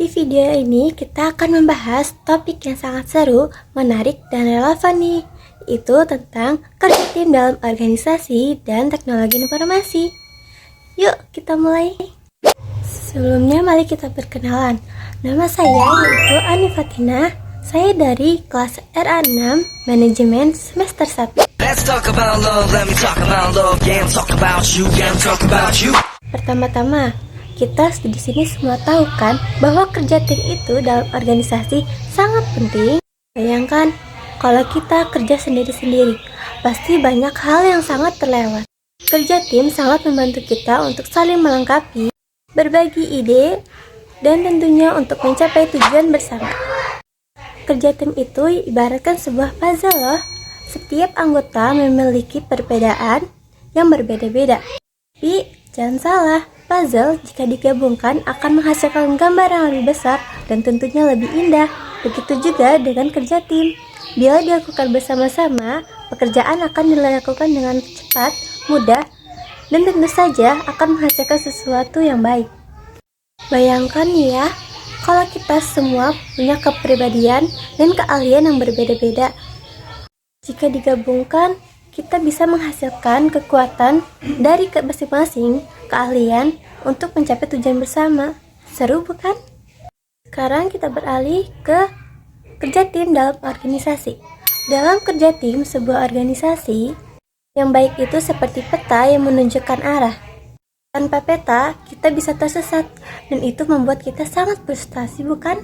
video ini kita akan membahas topik yang sangat seru, menarik, dan relevan nih, yaitu tentang kerja tim dalam organisasi dan teknologi informasi. Yuk kita mulai. Sebelumnya mari kita perkenalan. Nama saya yaitu Ani Fatina. Saya dari kelas RA6 Manajemen semester 1. Pertama-tama, kita di sini semua tahu kan bahwa kerja tim itu dalam organisasi sangat penting. Bayangkan kalau kita kerja sendiri-sendiri, pasti banyak hal yang sangat terlewat. Kerja tim sangat membantu kita untuk saling melengkapi, berbagi ide, dan tentunya untuk mencapai tujuan bersama. Kerja tim itu ibaratkan sebuah puzzle loh. Setiap anggota memiliki perbedaan yang berbeda-beda. Tapi jangan salah, puzzle jika digabungkan akan menghasilkan gambar yang lebih besar dan tentunya lebih indah. Begitu juga dengan kerja tim. Bila dilakukan bersama-sama, pekerjaan akan dilakukan dengan cepat, mudah, dan tentu saja akan menghasilkan sesuatu yang baik. Bayangkan ya, kalau kita semua punya kepribadian dan keahlian yang berbeda-beda. Jika digabungkan, kita bisa menghasilkan kekuatan dari masing-masing keahlian untuk mencapai tujuan bersama. Seru bukan? Sekarang kita beralih ke kerja tim dalam organisasi. Dalam kerja tim sebuah organisasi, yang baik itu seperti peta yang menunjukkan arah. Tanpa peta, kita bisa tersesat, dan itu membuat kita sangat frustasi, bukan?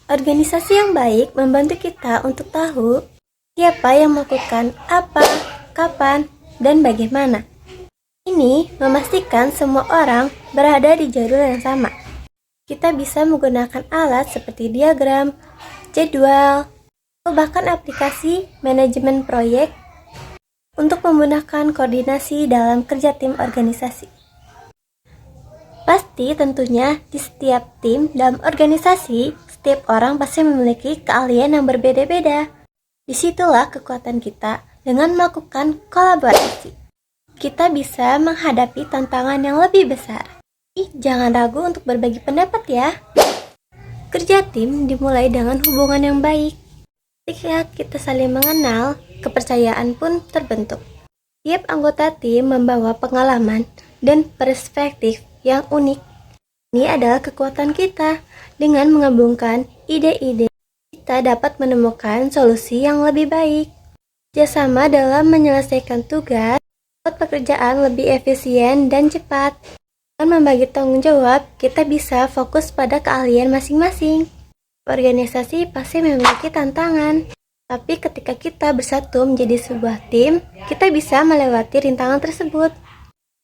Organisasi yang baik membantu kita untuk tahu siapa yang melakukan apa, kapan, dan bagaimana. Ini memastikan semua orang berada di jalur yang sama. Kita bisa menggunakan alat seperti diagram, jadwal, atau bahkan aplikasi manajemen proyek untuk memudahkan koordinasi dalam kerja tim organisasi. Pasti tentunya di setiap tim dalam organisasi, setiap orang pasti memiliki keahlian yang berbeda-beda. Disitulah kekuatan kita dengan melakukan kolaborasi. Kita bisa menghadapi tantangan yang lebih besar. Jangan ragu untuk berbagi pendapat ya. Kerja tim dimulai dengan hubungan yang baik. Ketika kita saling mengenal, kepercayaan pun terbentuk. Tiap anggota tim membawa pengalaman dan perspektif yang unik. Ini adalah kekuatan kita. Dengan menggabungkan ide-ide, kita dapat menemukan solusi yang lebih baik. Kerjasama dalam menyelesaikan tugas, membuat pekerjaan lebih efisien dan cepat. Dengan membagi tanggung jawab, kita bisa fokus pada keahlian masing-masing. Organisasi pasti memiliki tantangan, tapi ketika kita bersatu menjadi sebuah tim, kita bisa melewati rintangan tersebut.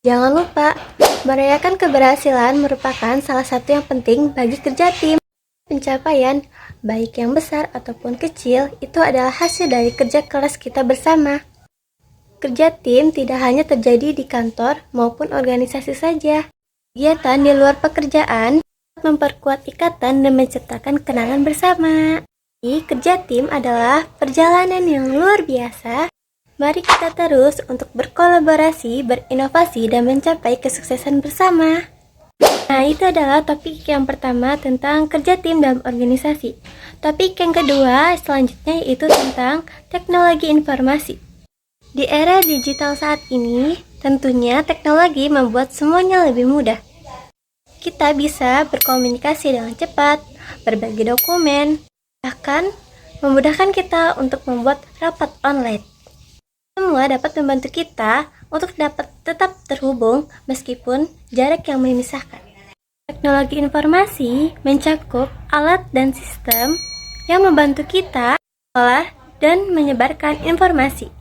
Jangan lupa, merayakan keberhasilan merupakan salah satu yang penting bagi kerja tim. Pencapaian, baik yang besar ataupun kecil, itu adalah hasil dari kerja keras kita bersama. Kerja tim tidak hanya terjadi di kantor maupun organisasi saja. Kegiatan di luar pekerjaan memperkuat ikatan dan menciptakan kenangan bersama. Jadi, kerja tim adalah perjalanan yang luar biasa. Mari kita terus untuk berkolaborasi, berinovasi, dan mencapai kesuksesan bersama. Nah, itu adalah topik yang pertama tentang kerja tim dalam organisasi. Topik yang kedua selanjutnya yaitu tentang teknologi informasi. Di era digital saat ini, tentunya teknologi membuat semuanya lebih mudah. Kita bisa berkomunikasi dengan cepat, berbagi dokumen, bahkan memudahkan kita untuk membuat rapat online. Semua dapat membantu kita untuk dapat tetap terhubung meskipun jarak yang memisahkan. Teknologi informasi mencakup alat dan sistem yang membantu kita mengolah dan menyebarkan informasi.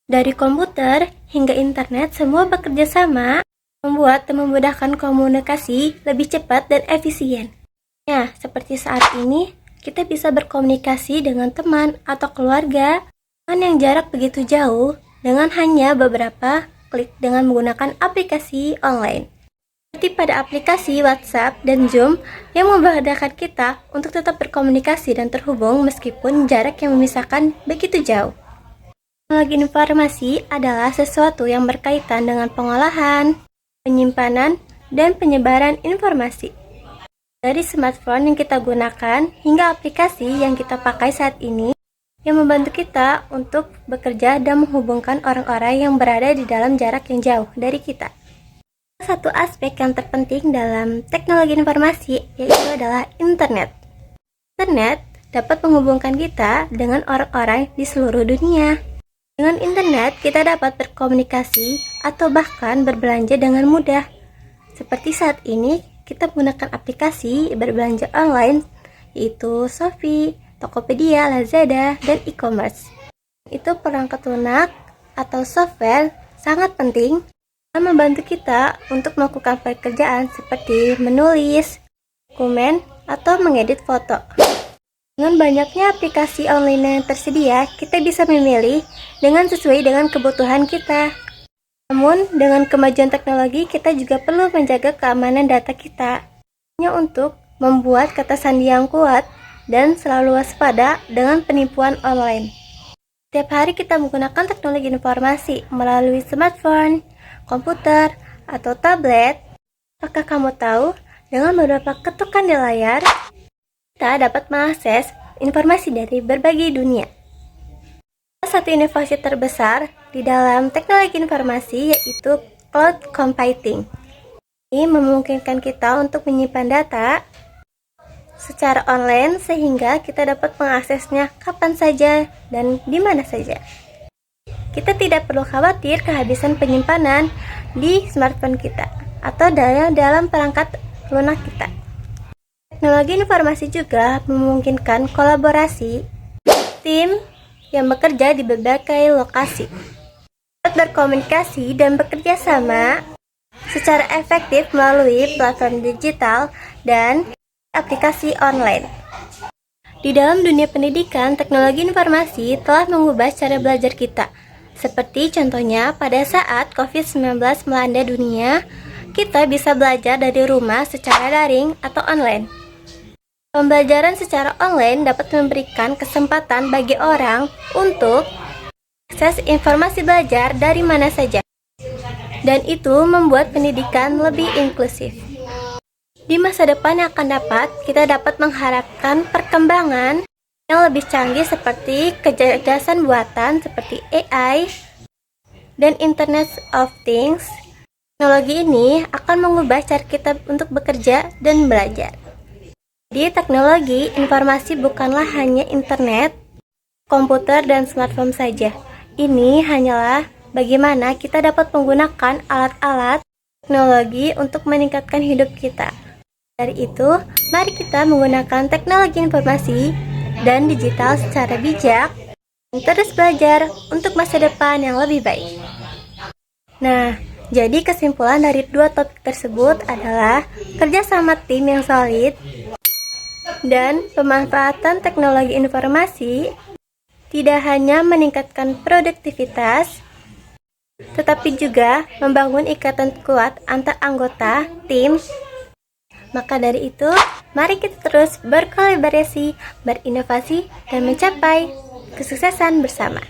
Dari komputer hingga internet, semua bekerja sama membuat dan memudahkan komunikasi lebih cepat dan efisien. Nah, seperti saat ini, kita bisa berkomunikasi dengan teman atau keluarga yang jarak begitu jauh dengan hanya beberapa klik dengan menggunakan aplikasi online. Seperti pada aplikasi WhatsApp dan Zoom yang memudahkan kita untuk tetap berkomunikasi dan terhubung meskipun jarak yang memisahkan begitu jauh. Teknologi informasi adalah sesuatu yang berkaitan dengan pengolahan, penyimpanan, dan penyebaran informasi. Dari smartphone yang kita gunakan hingga aplikasi yang kita pakai saat ini yang membantu kita untuk bekerja dan menghubungkan orang-orang yang berada di dalam jarak yang jauh dari kita. Satu aspek yang terpenting dalam teknologi informasi yaitu adalah internet. Internet dapat menghubungkan kita dengan orang-orang di seluruh dunia. Dengan internet, kita dapat berkomunikasi atau bahkan berbelanja dengan mudah. Seperti saat ini, kita menggunakan aplikasi berbelanja online yaitu Shopee, Tokopedia, Lazada, dan e-commerce. Itu perangkat lunak atau software sangat penting yang membantu kita untuk melakukan pekerjaan seperti menulis, dokumen, atau mengedit foto. Dengan banyaknya aplikasi online yang tersedia, kita bisa memilih dengan sesuai dengan kebutuhan kita. Namun, dengan kemajuan teknologi, kita juga perlu menjaga keamanan data kita. Hanya untuk membuat kata sandi yang kuat dan selalu waspada dengan penipuan online. Setiap hari kita menggunakan teknologi informasi melalui smartphone, komputer, atau tablet. Apakah kamu tahu, dengan beberapa ketukan di layar, kita dapat mengakses informasi dari berbagai dunia. Salah satu inovasi terbesar di dalam teknologi informasi yaitu cloud computing. Ini memungkinkan kita untuk menyimpan data secara online sehingga kita dapat mengaksesnya kapan saja dan di mana saja. Kita tidak perlu khawatir kehabisan penyimpanan di smartphone kita atau dalam perangkat lunak kita. Teknologi informasi juga memungkinkan kolaborasi tim yang bekerja di berbagai lokasi, dapat berkomunikasi dan bekerja sama secara efektif melalui platform digital dan aplikasi online. Di dalam dunia pendidikan, teknologi informasi telah mengubah cara belajar kita. Seperti contohnya pada saat COVID-19 melanda dunia, kita bisa belajar dari rumah secara daring atau online. Pembelajaran secara online dapat memberikan kesempatan bagi orang untuk akses informasi belajar dari mana saja. Dan itu membuat pendidikan lebih inklusif. Di masa depan yang akan kita dapat mengharapkan perkembangan yang lebih canggih seperti kecerdasan buatan seperti AI dan Internet of Things. Teknologi ini akan mengubah cara kita untuk bekerja dan belajar. Jadi teknologi informasi bukanlah hanya internet, komputer, dan smartphone saja. Ini hanyalah bagaimana kita dapat menggunakan alat-alat teknologi untuk meningkatkan hidup kita. Dari itu, mari kita menggunakan teknologi informasi dan digital secara bijak dan terus belajar untuk masa depan yang lebih baik. Nah, jadi kesimpulan dari dua topik tersebut adalah kerjasama tim yang solid dan pemanfaatan teknologi informasi tidak hanya meningkatkan produktivitas, tetapi juga membangun ikatan kuat antar anggota tim. Maka dari itu, mari kita terus berkolaborasi, berinovasi, dan mencapai kesuksesan bersama.